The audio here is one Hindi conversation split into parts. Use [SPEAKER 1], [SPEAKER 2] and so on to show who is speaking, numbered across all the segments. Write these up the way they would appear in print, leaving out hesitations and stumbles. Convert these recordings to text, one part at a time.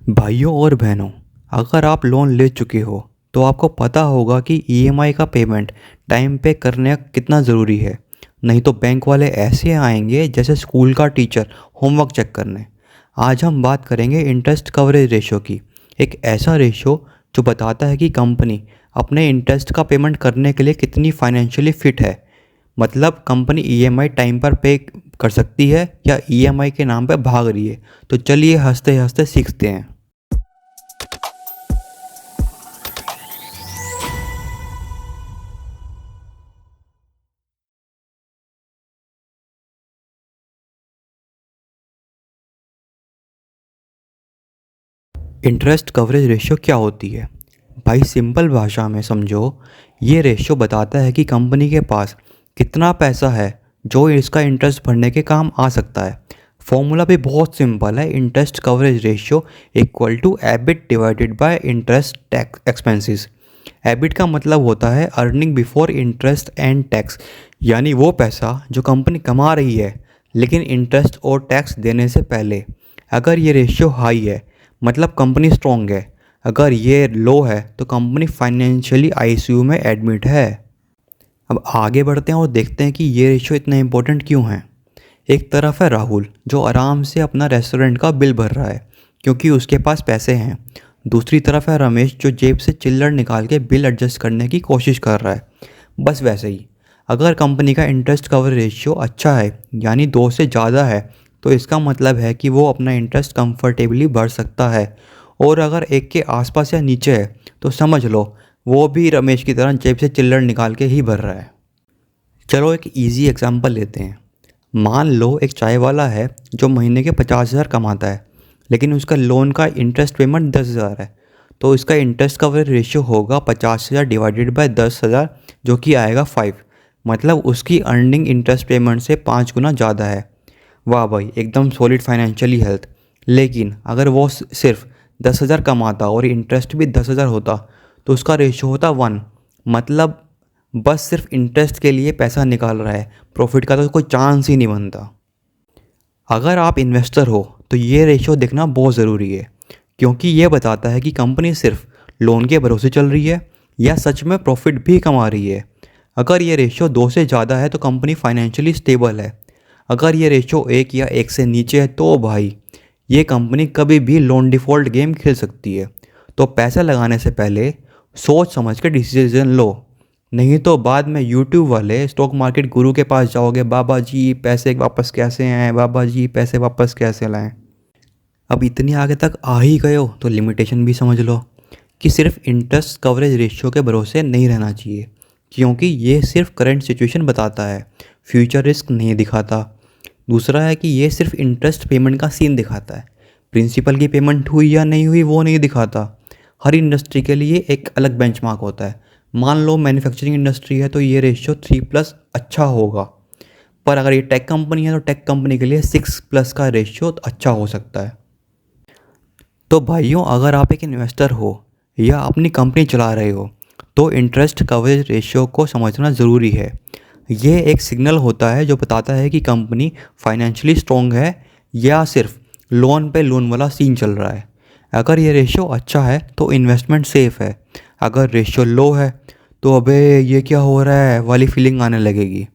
[SPEAKER 1] भाइयों और बहनों, अगर आप लोन ले चुके हो तो आपको पता होगा कि ईएमआई का पेमेंट टाइम पे करना कितना ज़रूरी है। नहीं तो बैंक वाले ऐसे आएंगे जैसे स्कूल का टीचर होमवर्क चेक करने। आज हम बात करेंगे इंटरेस्ट कवरेज रेशो की। एक ऐसा रेशो जो बताता है कि कंपनी अपने इंटरेस्ट का पेमेंट करने के लिए कितनी फाइनेंशियली फिट है। मतलब कंपनी ईएमआई टाइम पर पे कर सकती है या ईएमआई के नाम पे भाग रही है। तो चलिए हंसते हंसते सीखते हैं। इंटरेस्ट कवरेज रेशियो क्या होती है? भाई सिंपल भाषा में समझो, ये रेशियो बताता है कि कंपनी के पास कितना पैसा है जो इसका इंटरेस्ट भरने के काम आ सकता है। फॉर्मूला भी बहुत सिंपल है। Interest coverage ratio equal to EBIT divided by interest tax expenses. EBIT का मतलब होता है earning before interest and tax, यानी वो पैसा जो कंपनी कमा रही है लेकिन इंटरेस्ट और टैक्स देने से पहले। अगर ये रेशियो हाई है मतलब कंपनी स्ट्रॉन्ग है, अगर ये लो है तो कंपनी फाइनेंशियली आईसीयू में एडमिट है। अब आगे बढ़ते हैं और देखते हैं कि ये रेशियो इतना इंपॉर्टेंट क्यों है। एक तरफ है राहुल जो आराम से अपना रेस्टोरेंट का बिल भर रहा है क्योंकि उसके पास पैसे हैं। दूसरी तरफ है रमेश जो जेब से चिल्लड़ निकाल के बिल एडजस्ट करने की कोशिश कर रहा है। बस वैसे ही अगर कंपनी का इंटरेस्ट कवर रेशियो अच्छा है यानी 2 से ज़्यादा है तो इसका मतलब है कि वो अपना इंटरेस्ट कंफर्टेबली भर सकता है। और अगर 1 के आसपास या नीचे है तो समझ लो वो भी रमेश की तरह जेब से चिल्लड़ निकाल के ही भर रहा है। चलो एक इजी एग्जांपल लेते हैं। मान लो एक चाय वाला है जो महीने के 50,000 कमाता है लेकिन उसका लोन का इंटरेस्ट पेमेंट 10,000 है। तो इसका इंटरेस्ट कवरेज रेशियो होगा 50,000 डिवाइडेड बाय 10,000 जो कि आएगा 5। मतलब उसकी अर्निंग इंटरेस्ट पेमेंट से 5 गुना ज़्यादा है। वाह भाई, एकदम सॉलिड फाइनेंशियली हेल्थ। लेकिन अगर वो सिर्फ 10,000 कमाता और इंटरेस्ट भी 10,000 होता तो उसका रेशियो होता 1। मतलब बस सिर्फ इंटरेस्ट के लिए पैसा निकाल रहा है, प्रॉफिट का तो कोई चांस ही नहीं बनता। अगर आप इन्वेस्टर हो तो ये रेशियो देखना बहुत ज़रूरी है क्योंकि ये बताता है कि कंपनी सिर्फ लोन के भरोसे चल रही है या सच में प्रॉफिट भी कमा रही है। अगर ये रेशियो 2 से ज़्यादा है तो कंपनी फाइनेंशियली स्टेबल है। अगर ये रेशियो 1 या 1 से नीचे है तो भाई ये कंपनी कभी भी लोन डिफ़ॉल्ट गेम खेल सकती है। तो पैसा लगाने से पहले सोच समझ के डिसीजन लो, नहीं तो बाद में यूट्यूब वाले स्टॉक मार्केट गुरु के पास जाओगे, बाबा जी पैसे वापस कैसे आएँ, बाबा जी पैसे वापस कैसे लाएँ। अब इतनी आगे तक आ ही गए हो तो लिमिटेशन भी समझ लो कि सिर्फ इंटरेस्ट कवरेज रेशियो के भरोसे नहीं रहना चाहिए क्योंकि ये सिर्फ करंट सिचुएशन बताता है, फ्यूचर रिस्क नहीं दिखाता। दूसरा है कि ये सिर्फ इंटरेस्ट पेमेंट का सीन दिखाता है, प्रिंसिपल की पेमेंट हुई या नहीं हुई वो नहीं दिखाता। हर इंडस्ट्री के लिए एक अलग बेंचमार्क होता है। मान लो मैन्युफैक्चरिंग इंडस्ट्री है तो ये रेशियो 3+ अच्छा होगा, पर अगर ये टेक कंपनी है तो टेक कंपनी के लिए 6+ का रेशियो अच्छा हो सकता है। तो भाइयों, अगर आप एक इन्वेस्टर हो या अपनी कंपनी चला रहे हो तो इंटरेस्ट कवरेज रेशियो को समझना ज़रूरी है। ये एक सिग्नल होता है जो बताता है कि कंपनी फाइनेंशियली स्ट्रॉन्ग है या सिर्फ लोन पे लोन वाला सीन चल रहा है। अगर ये रेशियो अच्छा है तो इन्वेस्टमेंट सेफ़ है। अगर रेशियो लो है तो अबे ये क्या हो रहा है वाली फीलिंग आने लगेगी।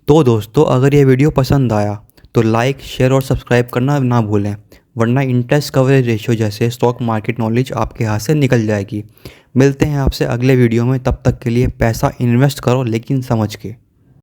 [SPEAKER 1] तो दोस्तों, अगर ये वीडियो पसंद आया तो लाइक, शेयर और सब्सक्राइब करना ना भूलें, वरना इंटरेस्ट कवरेज रेशियो जैसे स्टॉक मार्केट नॉलेज आपके हाथ से निकल जाएगी। मिलते हैं आपसे अगले वीडियो में, तब तक के लिए पैसा इन्वेस्ट करो लेकिन समझ के।